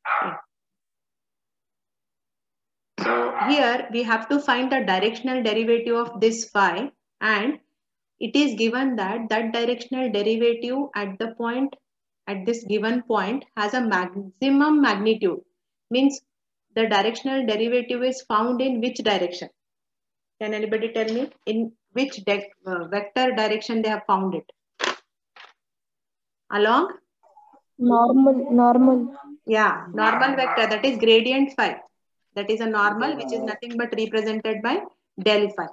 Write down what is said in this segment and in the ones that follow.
Okay. So here we have to find the directional derivative of this phi, and it is given that directional derivative at the point, at this given point, has a maximum magnitude. Means the directional derivative is found in which direction? Can anybody tell me in which vector direction they have found it? Along? Normal. Yeah, normal vector, that is gradient phi. That is a normal which is nothing but represented by del phi.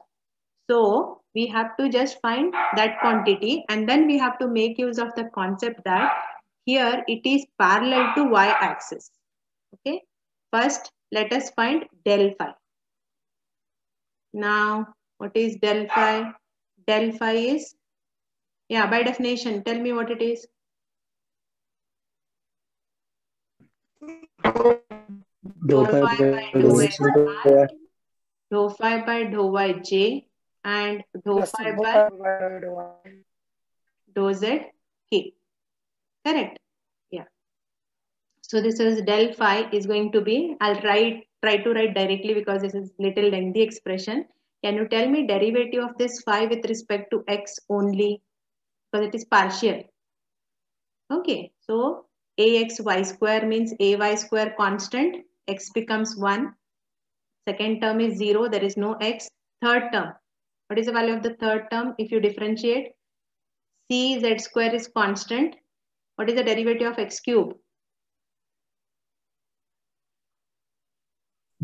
So we have to just find that quantity, and then we have to make use of the concept that here it is parallel to y axis. Okay. First, let us find del phi. Now, what is del phi? Del phi is, yeah, by definition, tell me what it is. Dou phi by dou x I, dou phi by dou yj, and dou phi by dou z k. Correct? Yeah. So this is del phi is going to be, I'll try to write directly because this is little lengthy expression. Can you tell me derivative of this phi with respect to x only? Because it is partial. Okay. So ax y square means ay square constant. X becomes 1. Second term is 0. There is no x. Third term. What is the value of the third term? If you differentiate, c z square is constant. What is the derivative of x cube?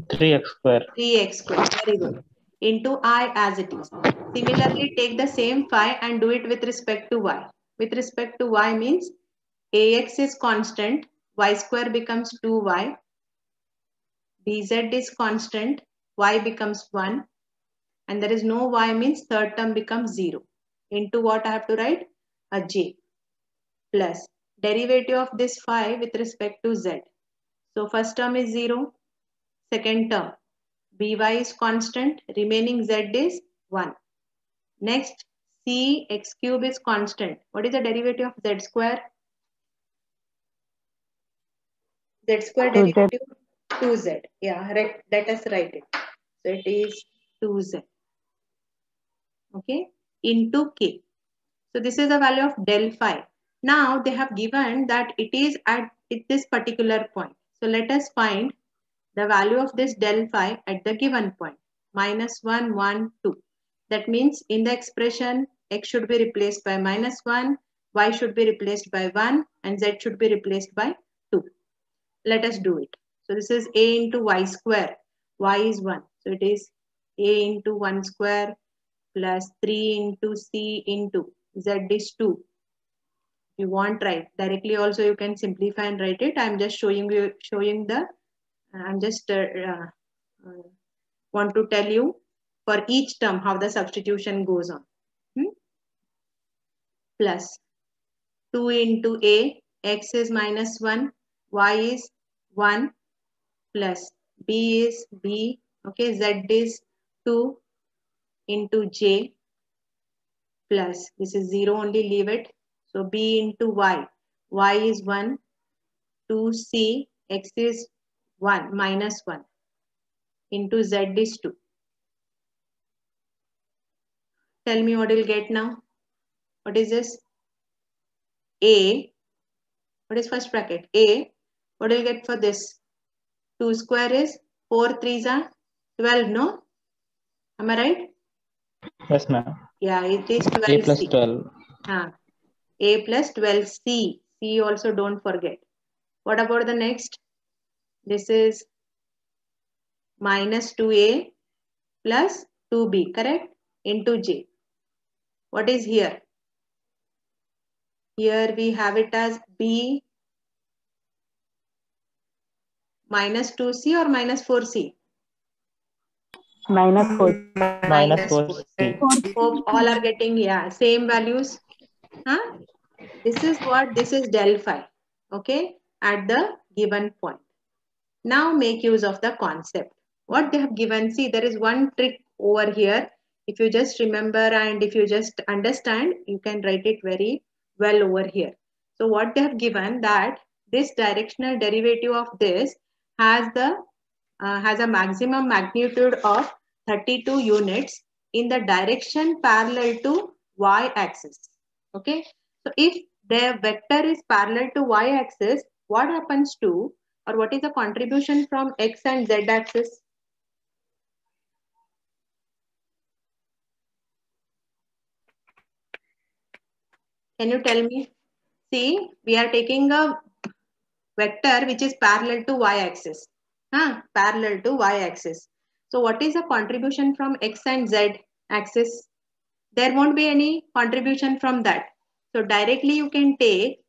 3x square. 3x square. Very good. Into I as it is. Similarly, take the same phi and do it with respect to y. With respect to y means ax is constant, y square becomes 2y, dz is constant, y becomes 1, and there is no y means third term becomes 0. Into what I have to write? A j plus derivative of this phi with respect to z. So first term is 0, second term by is constant, remaining z is 1. Next, c x cube is constant. What is the derivative of z square? Z square 2z. derivative 2z. Yeah, let us write it. So it is 2z. Okay, into k. So this is the value of del phi. Now they have given that it is at this particular point. So let us find the value of this del phi at the given point. Minus 1, 1, 2. That means in the expression, x should be replaced by minus 1, y should be replaced by 1, and z should be replaced by 2. Let us do it. So this is a into y square. Y is 1. So it is a into 1 square plus 3 into c into z is 2. You want write directly also you can simplify and write it. I'm just showing the I'm just want to tell you for each term how the substitution goes on. Plus 2 into a, x is minus 1, y is 1, plus b is b, okay, z is 2 into j, plus this is 0 only, leave it. So b into y is 1, 2c, x is 1, minus 1, into z is 2. Tell me what you'll get now. What is this? A. What is first bracket? A. What do you get for this? 2 square is 4 3s are 12, no? Am I right? Yes, ma'am. Yeah, it is A plus 12c. 12. A plus 12c. C also don't forget. What about the next? This is minus 2a plus 2b, correct? Into j. What is here? Here we have it as b minus 2c or minus 4c? Minus 4. Minus Minus 4c. 4. Hope all are getting, yeah, same values. This is what, this is del phi, okay, at the given point. Now make use of the concept. What they have given, see, there is one trick over here. If you just remember and if you just understand, you can write it very well over here. So what they have given that this directional derivative of this has a maximum magnitude of 32 units in the direction parallel to y-axis. Okay, so if the vector is parallel to y-axis, what happens to, or what is the contribution from x and z-axis? Can you tell me? See, we are taking a vector which is parallel to y-axis. Parallel to y-axis. So what is the contribution from x and z axis? There won't be any contribution from that. So directly you can take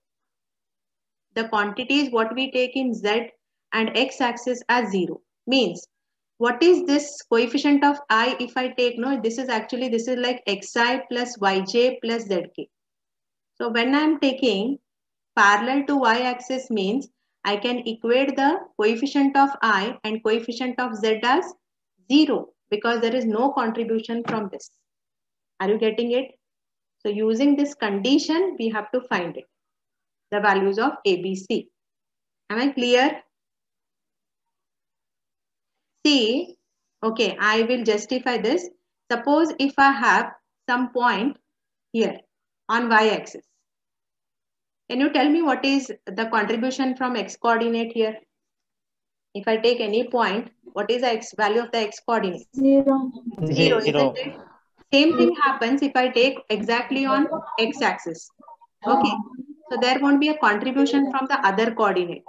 the quantities what we take in z and x axis as 0. Means what is this coefficient of I if I take, no, this is like xi plus yj plus zk. So when I am taking parallel to y-axis means I can equate the coefficient of I and coefficient of z as 0 because there is no contribution from this. Are you getting it? So using this condition, we have to find it, the values of A, B, C. Am I clear? See, okay, I will justify this. Suppose if I have some point here on y-axis. Can you tell me what is the contribution from x coordinate here? If I take any point, what is the x value of the x coordinate? 0. 0, isn't it? Same thing happens if I take exactly on x axis. Okay, so there won't be a contribution from the other coordinate.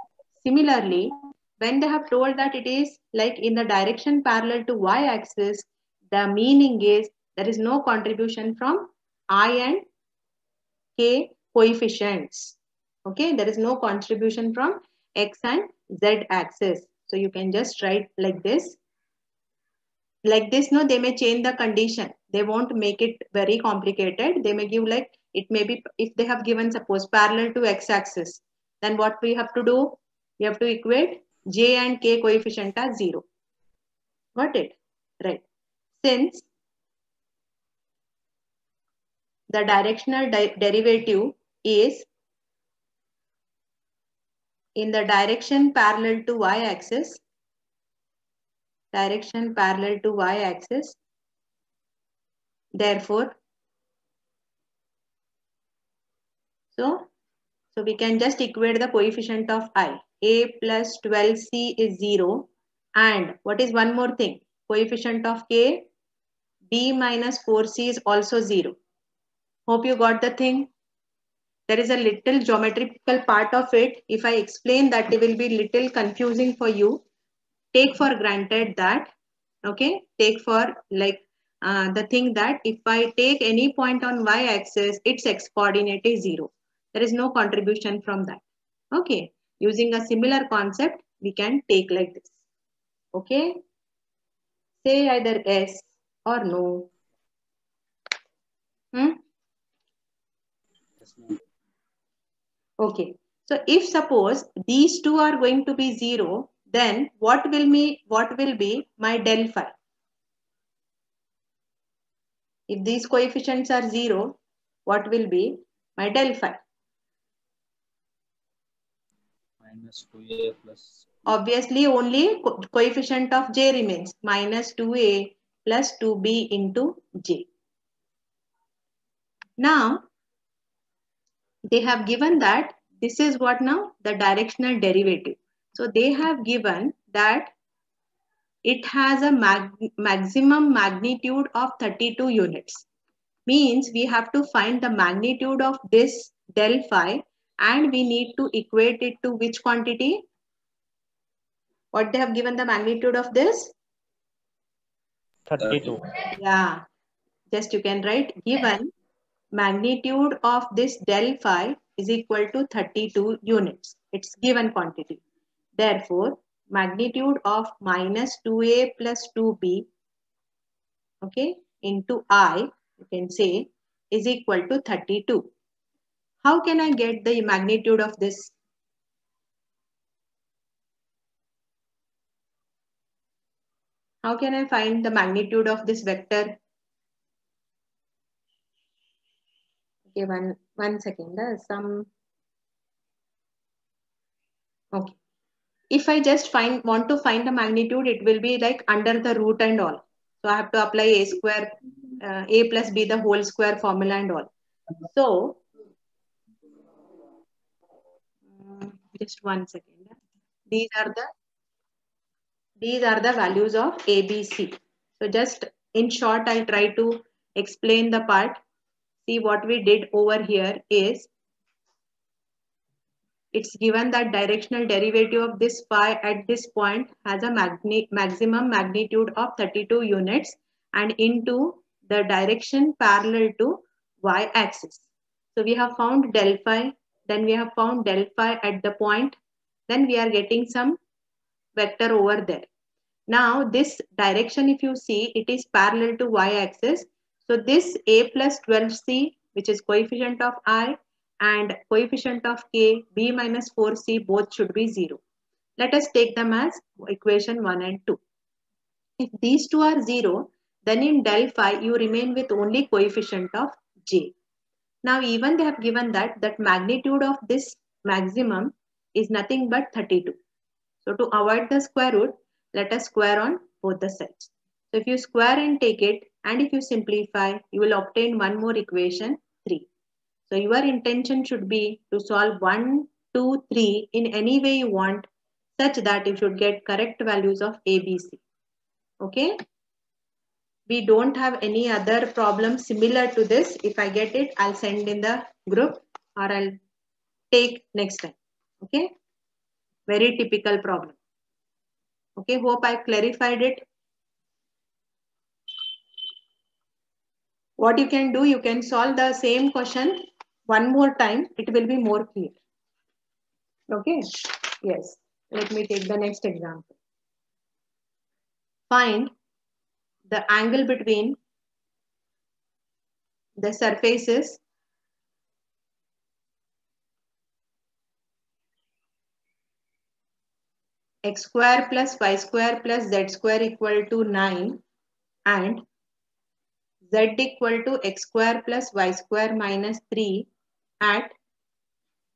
Similarly, when they have told that it is like in the direction parallel to y axis, the meaning is there is no contribution from I and k coefficients. Okay, there is no contribution from x and z axis. So you can just write like this. Like this, no, they may change the condition. They won't make it very complicated. They may give like, it may be, if they have given suppose parallel to x-axis, then what we have to do? We have to equate j and k coefficient as 0. Got it? Right. Since the directional derivative is in the direction parallel to y-axis, therefore, so we can just equate the coefficient of I. A plus 12c is 0. And what is one more thing? Coefficient of k, b minus 4c is also 0. Hope you got the thing. There is a little geometrical part of it. If I explain that, it will be little confusing for you. Take for granted that, okay, take for like the thing that if I take any point on y-axis, its x coordinate is 0. There is no contribution from that. Okay, using a similar concept, we can take like this. Okay, say either yes or no. Okay, so if suppose these two are going to be 0, then what will be my del phi? If these coefficients are 0, what will be my del phi? Minus 2a plus. Obviously, only coefficient of j remains, minus 2a plus 2b into j. Now, they have given that this is what now? The directional derivative. So, they have given that it has a maximum magnitude of 32 units. Means we have to find the magnitude of this del phi and we need to equate it to which quantity? What they have given the magnitude of this? 32. Yeah, just you can write given magnitude of this del phi is equal to 32 units. It's given quantity. Therefore, magnitude of minus 2a plus 2b, okay, into I, you can say, is equal to 32. How can I get the magnitude of this? How can I find the magnitude of this vector? Okay, one second. Okay. If I just want to find the magnitude, it will be like under the root and all. So I have to apply a square, a plus b the whole square formula and all. So just 1 second. These are the values of A, B, C. So just in short, I'll try to explain the part. See, what we did over here is it's given that directional derivative of this phi at this point has a maximum magnitude of 32 units and into the direction parallel to y axis. So we have found del phi, then we have found del phi at the point, then we are getting some vector over there. Now this direction, if you see, it is parallel to y-axis. So this a plus 12c, which is coefficient of I and coefficient of k, b minus 4c, both should be 0. Let us take them as equation 1 and 2. If these two are 0, then in del phi, you remain with only coefficient of j. Now even they have given that magnitude of this maximum is nothing but 32. So to avoid the square root, let us square on both the sides. So if you square and take it, and if you simplify, you will obtain one more equation, 3. So your intention should be to solve 1, 2, 3 in any way you want, such that you should get correct values of A, B, C. Okay? We don't have any other problem similar to this. If I get it, I'll send in the group or I'll take next time. Okay? Very typical problem. Okay, hope I clarified it. What you can do, you can solve the same question one more time. It will be more clear. Okay, yes. Let me take the next example. Find the angle between the surfaces x square plus y square plus z square equal to 9 and z equal to x square plus y square minus 3 at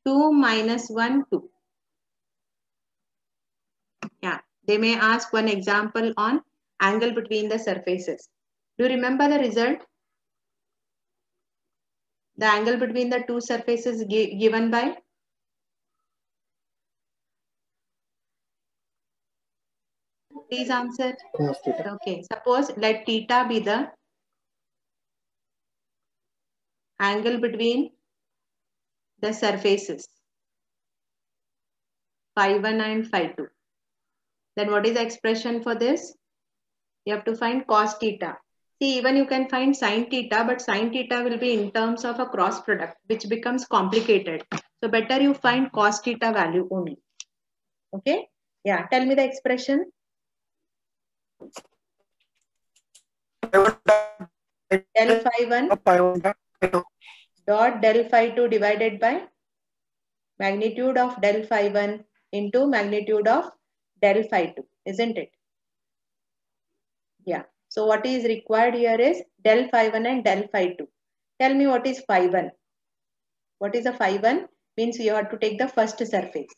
2 minus 1, 2. Yeah, they may ask one example on angle between the surfaces. Do you remember the result? The angle between the two surfaces given by? Please answer. Okay, suppose let theta be the angle between the surfaces phi 1 and phi 2. Then what is the expression for this? You have to find cos theta. See, even you can find sin theta, but sin theta will be in terms of a cross product, which becomes complicated. So better you find cos theta value only. Okay? Yeah, tell me the expression. Del phi 1 dot del phi 2 divided by magnitude of del phi 1 into magnitude of del phi 2, isn't it? Yeah. So what is required here is del phi 1 and del phi 2. Tell me what is phi 1. What is a phi 1? Means you have to take the first surface.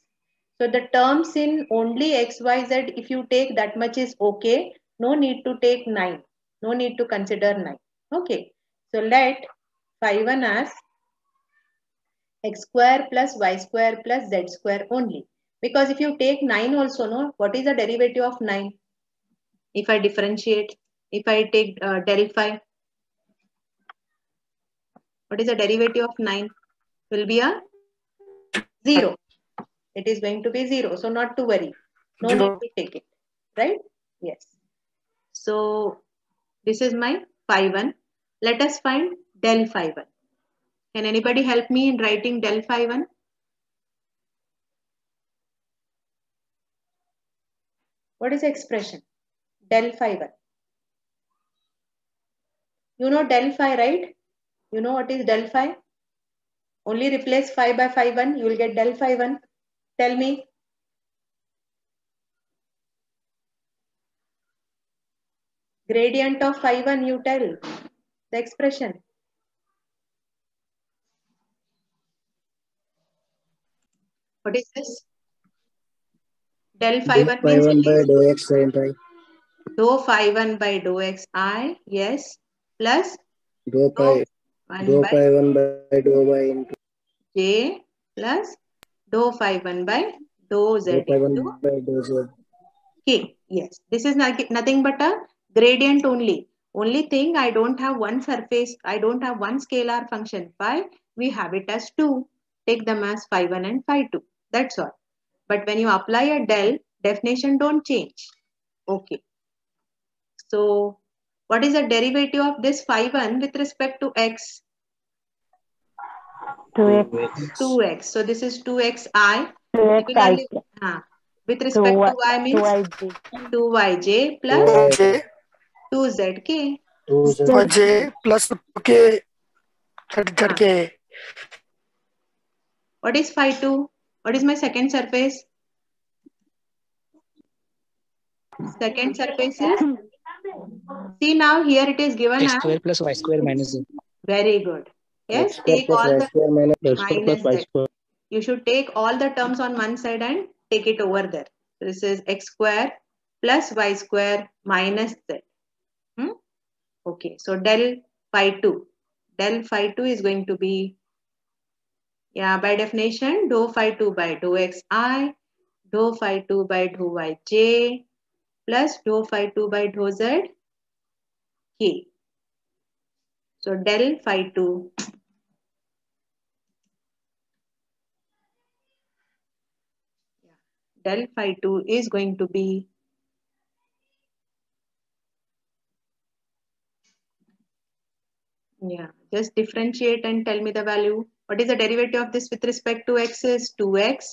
So the terms in only x, y, z, if you take that much is okay. No need to take 9. No need to consider 9. Okay. So let phi 1 as x square plus y square plus z square only. Because if you take 9 also, no, what is the derivative of 9? If I differentiate, if I take del phi, what is the derivative of 9? Will be a 0. It is going to be 0. So not to worry. No need to take it. Right? Yes. So this is my phi 1. Let us find del phi 1. Can anybody help me in writing del phi 1? What is the expression? Del phi 1. You know del phi, right? You know what is del phi? Only replace phi by phi 1. You will get del phi 1. Tell me. Gradient of phi 1, you tell the expression. What is this? Del phi 1 means Phi 1 it by is dou x sin phi. dou phi 1 by dou xi, yes, plus Dou dou phi 1 by phi 1 by dou y into j plus dou phi 1 by dou z dou phi 1 into by dou z. k. Yes, this is nothing but a gradient only. Only thing, I don't have one surface, I don't have one scalar function phi, we have it as 2. Take them as phi 1 and phi 2. That's all. But when you apply a del, definition don't change. Okay. So, what is the derivative of this phi 1 with respect to x? 2x. 2x. So, this is 2xi. 2x Similarly, I. with respect to y means 2yj. 2yj plus 2y 2zk. 2z. j plus k Ah. k. What is phi 2? What is my second surface? Second surface is, see now here it is given X as, square plus y square minus z. very good. Yes, X square take plus all y the square minus X square plus minus y z. square. You should take all the terms on one side and take it over there. So this is x square plus y square minus z. Okay, so del phi 2. Del phi 2 is going to be, yeah, by definition, dou phi 2 by dou xi, dou phi 2 by dou yj, plus dou phi 2 by dou z k. So del phi 2, del phi 2 is going to be, yeah, just differentiate and tell me the value. What is the derivative of this with respect to x is 2x.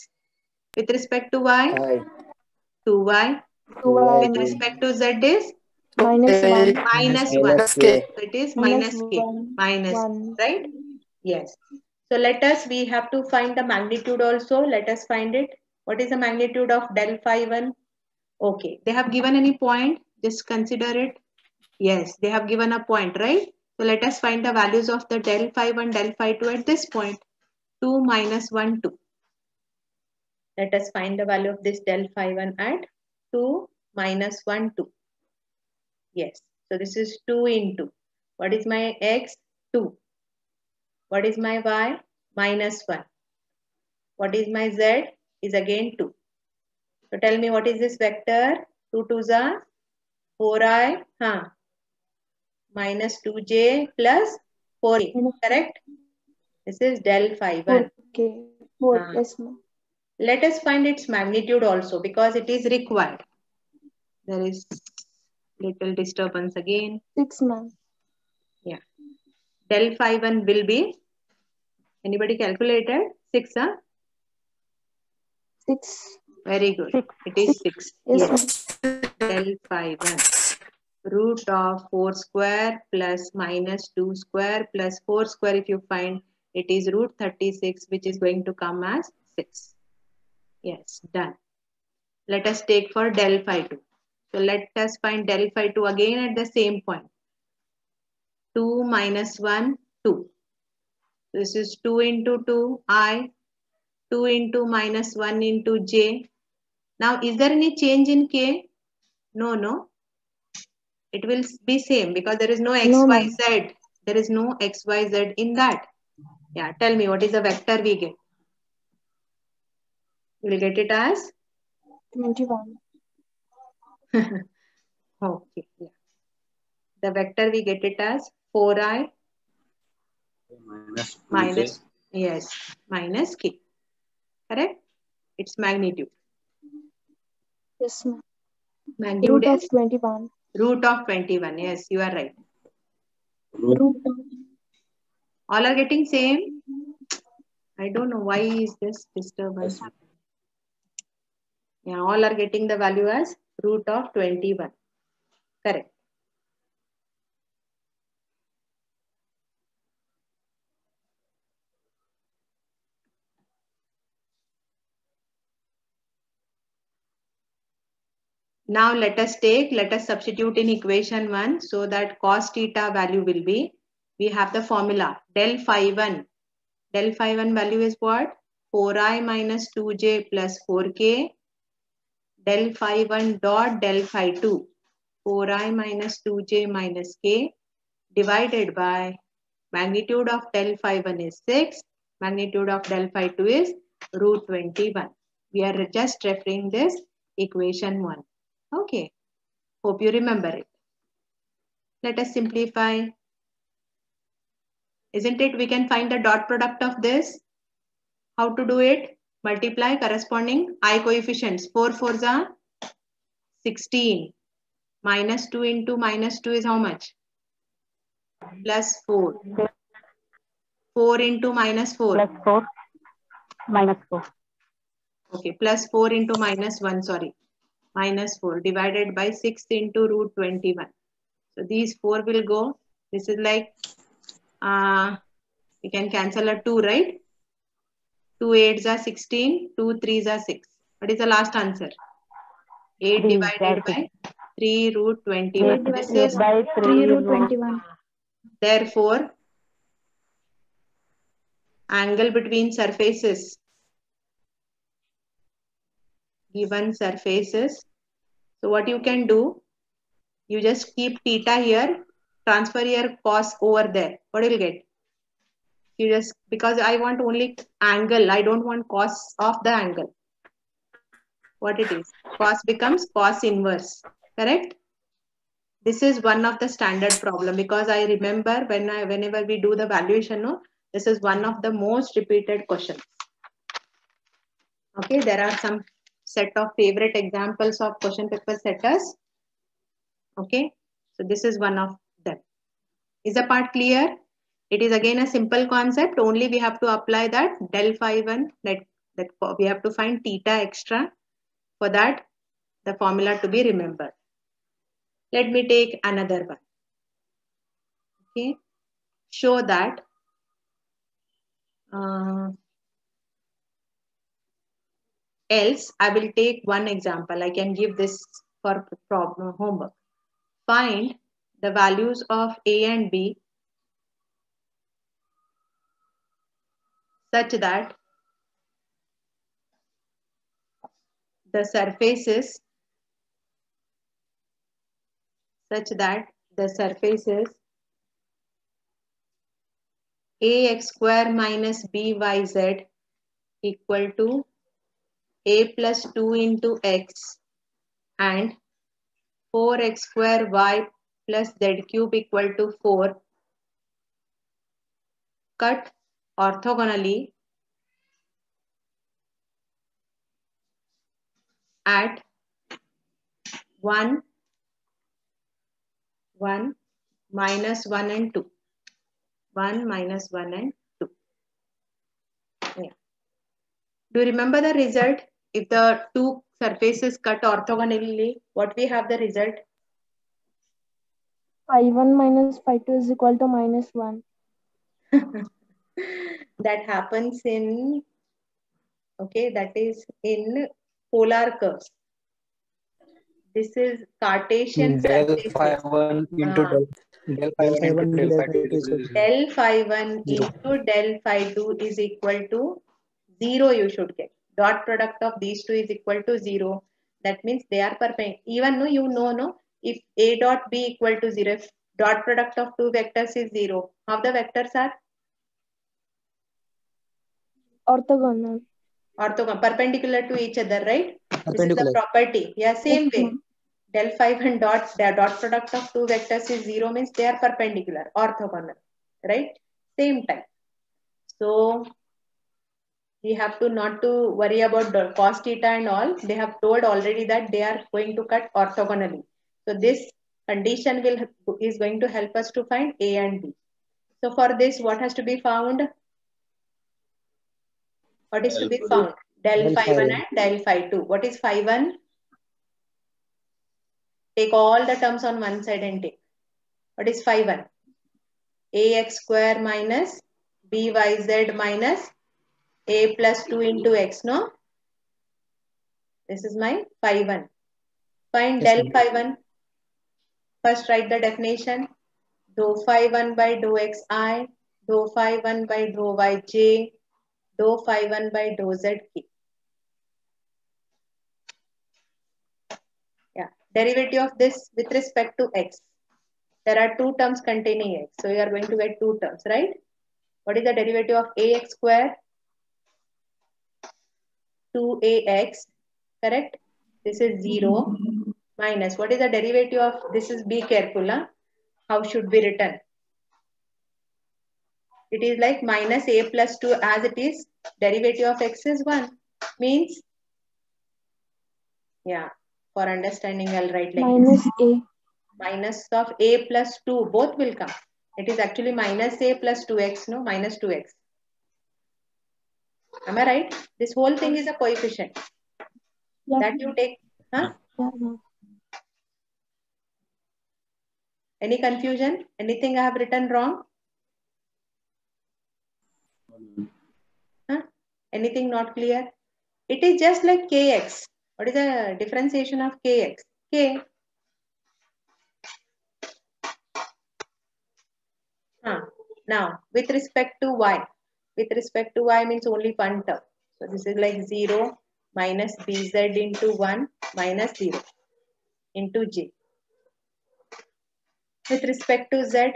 With respect to y, I 2y. 2y With respect to z is minus 1 minus 1. minus k. k. So it is minus k. Minus, right? Yes. So let us, we have to find the magnitude also. Let us find it. What is the magnitude of del phi 1? Okay. They have given any point? Just consider it. Yes, they have given a point, right? So let us find the values of the del phi 1, del phi 2 at this point. 2 minus 1, 2. Let us find the value of this del phi 1 at 2 minus 1, 2. Yes. So this is 2 into. What is my x? 2. What is my y? Minus 1. What is my z? Is again 2. So tell me what is this vector? 2 2s are 4i, minus 2j plus 4a. Correct? This is del phi 1. Okay. 4, yes, ma'am. Let us find its magnitude also because it is required. There is little disturbance again. 6, ma'am. Yeah. Del phi 1 will be, anybody calculated? 6, huh? 6. Very good. 6. It is 6. Yes, Del phi 1. Root of 4 square plus minus 2 square plus 4 square, if you find, it is root 36, which is going to come as 6. Yes, done. Let us take for del phi 2. So let us find del phi 2 again at the same point. 2 minus 1, 2. This is 2 into 2, I. 2 into minus 1 into j. Now, is there any change in k? No, no. It will be same because there is no x, No, y, ma'am. z. There is no x, y, z in that. Yeah, tell me what is the vector we get? We'll get it as? 21. Okay. Yeah. The vector we get it as 4i Minus 2j. minus, yes, minus k. Correct? Its magnitude. Yes, ma'am. Magnitude Root of is 21. root of 21. Yes, you are right. Root of All are getting same. I don't know why is this disturbance Yes. happening. Yeah, all are getting the value as root of 21. Correct. Now let us substitute in equation 1 so that cos theta value will be, we have the formula del phi 1. Del phi 1 value is what? 4i minus 2j plus 4k del phi 1 dot del phi 2, 4i minus 2j minus k, divided by magnitude of del phi 1 is 6, magnitude of del phi 2 is root 21. We are just referring this equation 1. Okay. Hope you remember it. Let us simplify. Isn't it? We can find the dot product of this. How to do it? Multiply corresponding I coefficients. 4 4s are 16. Minus 2 into minus 2 is how much? Plus 4. 4 into minus 4. Plus 4 minus 4. Okay, plus 4 into minus 1, sorry. Minus 4 divided by 6 into root 21. So these 4 will go. This is like, we can cancel a 2, right? 2 8s are 16, 2 3s are 6. What is the last answer? 8 divided by 3 root 21. This is by 3 root 21. Therefore, angle between surfaces, given surfaces. So what you can do, you just keep theta here, transfer your cos over there. What will you get? You just, because I want only angle, I don't want cos of the angle. What it is? Cos becomes cos inverse, correct? This is one of the standard problem, because I remember whenever we do the valuation, no, this is one of the most repeated questions. Okay, there are some set of favorite examples of question paper setters. Okay, so this is one of them. Is the part clear? It is again a simple concept, only we have to apply that del phi 1, that we have to find theta extra. For that, the formula to be remembered. Let me take another one. Okay, show that else I will take one example. I can give this for problem homework. Find the values of A and B such that the surfaces ax square minus byz equal to a plus 2 into x and 4x square y plus z cube equal to 4 cut orthogonally at 1, 1, minus 1 and 2. 1, minus 1 and 2. Yeah. Do you remember the result? If the two surfaces cut orthogonally, what we have the result? Phi 1 minus phi 2 is equal to minus 1. That happens in, okay, that is in polar curves. This is Cartesian Del surfaces. phi 1 into del phi 1 into del phi 2 is Del phi 1 into del phi 2 is equal to 0 you should get. Dot product of these two is equal to 0. That means they are perpendicular. Even no, you know, no, if A dot B equal to 0, if dot product of two vectors is 0, how the vectors are? Orthogonal. Orthogonal, perpendicular to each other, right? This is the Perpendicular. property. Yeah, same Yes, way. ma'am. Del phi 1 dot, the dot product of two vectors is 0 means they are perpendicular, orthogonal, right? Same type. So we have to not to worry about the cos theta and all. They have told already that they are going to cut orthogonally. So this condition is going to help us to find A and B. So for this, what has to be found? What is to be found? Del phi 1 and del phi 2. What is phi 1? Take all the terms on one side and take. What is phi 1? Ax square minus byz minus a plus 2 into x, no? This is my phi 1. Find del phi 1. First write the definition. Dou phi 1 by dou xi, dou phi 1 by dou yj, dou phi 1 by dou zk. derivative of this with respect to x. There are two terms containing x. So you are going to get two terms, right? What is the derivative of ax square? 2ax, correct? This is 0 minus. What is the derivative of this? Is be careful, huh? How should be written? It is like minus a plus 2 as it is. Derivative of x is 1. Means, yeah, for understanding I'll write like minus this. a. Minus of a plus 2, both will come. It is actually minus a plus 2x, no? Minus 2x. Am I right? This whole thing is a coefficient. Yeah. That you take, huh? Yeah, yeah. Any confusion? Anything I have written wrong? Huh? Anything not clear? It is just like kx. What is the differentiation of kx? K. Now, with respect to y. With respect to y means only one term. So this is like 0 minus bz into 1 minus 0 into j. With respect to z,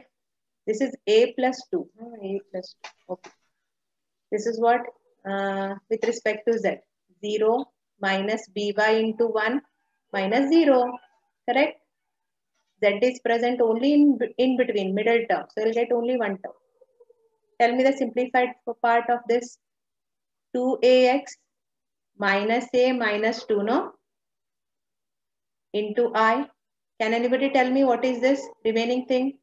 this is a plus 2. A plus 2. Okay. This is what with respect to z. 0 minus by into 1 minus 0. Correct? Z is present only in between, middle term. So you'll get only one term. Tell me the simplified part of this. 2ax minus a minus 2, no? Into I. Can anybody tell me what is this remaining thing?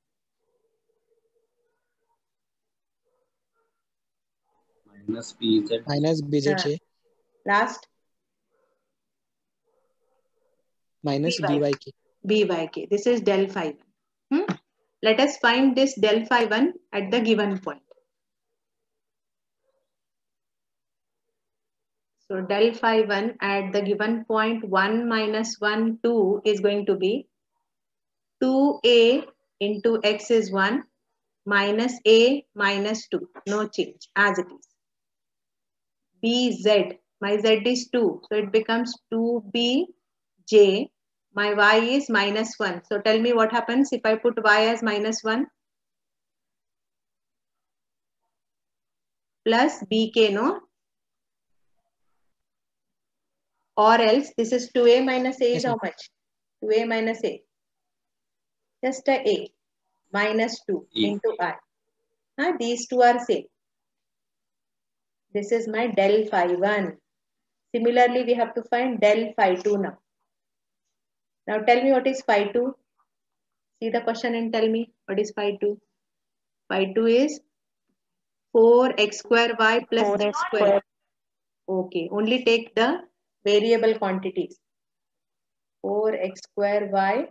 Minus bz. Minus bzj. Last. Minus byk. Byk. This is del phi 1. Let us find this del phi 1 at the given point. So del phi 1 at the given point 1 minus 1, 2 is going to be 2a into x is 1 minus a minus 2. No change as it is. Bz. My z is 2. So it becomes 2bj. My y is minus 1. So tell me what happens if I put y as minus 1. Plus bk, no? Or else this is 2a minus a is how much? 2a minus a. Just a minus 2 into I. These two are same. This is my del phi 1. Similarly, we have to find del phi 2 now. Now tell me what is phi 2. See the question and tell me what is phi 2. Phi 2 is 4x square y plus z square. Okay, only take the variable quantities. 4x square y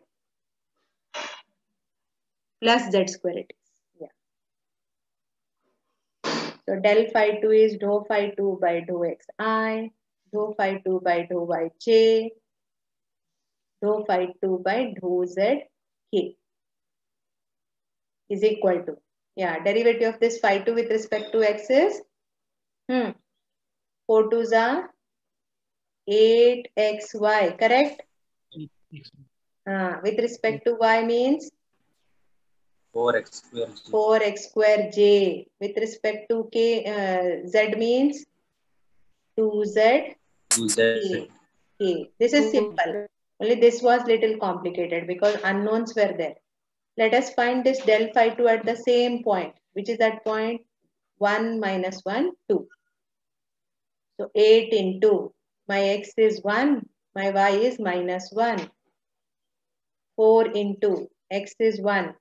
plus z square it is. Yeah. So del phi 2 is dou phi 2 by dou xi, dou phi 2 by dou yj, dou phi 2 by dou zk is equal to, yeah, derivative of this phi 2 with respect to x is 4 2s are 8xy, correct? With respect to y means 4x square. 4x square j. With respect to z means 2z. 2z. K. This is simple. Only this was little complicated because unknowns were there. Let us find this del phi 2 at the same point, which is at point 1 minus 1, 2. So 8 into my x is 1, my y is minus 1. 4 into x is 1,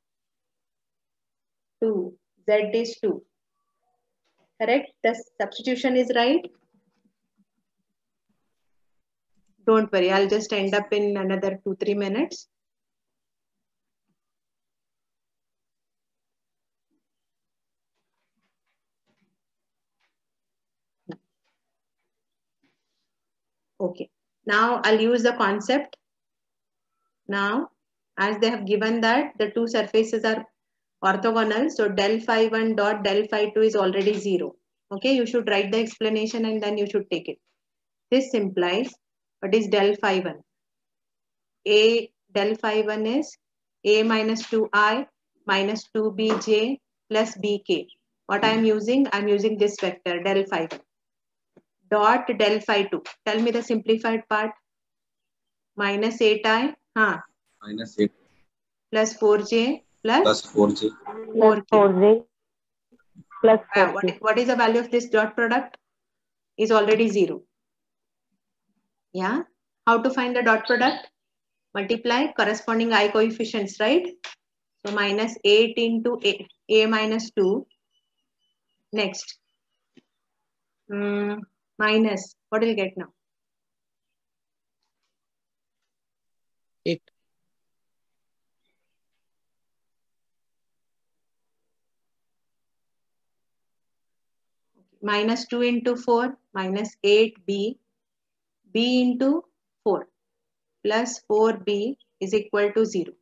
2, z is 2. Correct? The substitution is right. Don't worry, I'll just end up in another 2-3 minutes. Okay, now I'll use the concept. Now, as they have given that the two surfaces are orthogonal, so del phi 1 dot del phi 2 is already 0. Okay, you should write the explanation and then you should take it. This implies what is del phi 1? A del phi 1 is A minus 2I minus 2bj plus bk. What I am using? I am using this vector del phi 1 dot del phi 2. Tell me the simplified part. Minus 8I minus 8 plus 4j plus plus 4j plus 4k. 4j plus 4k. What is the value of this dot product? Is already 0. Yeah. How to find the dot product? Multiply corresponding I coefficients, right? So minus 8 into A minus 2. Next. Minus. What will you get now? 8. Minus 2 into 4. Minus 8b. B into 4. Plus 4b is equal to 0.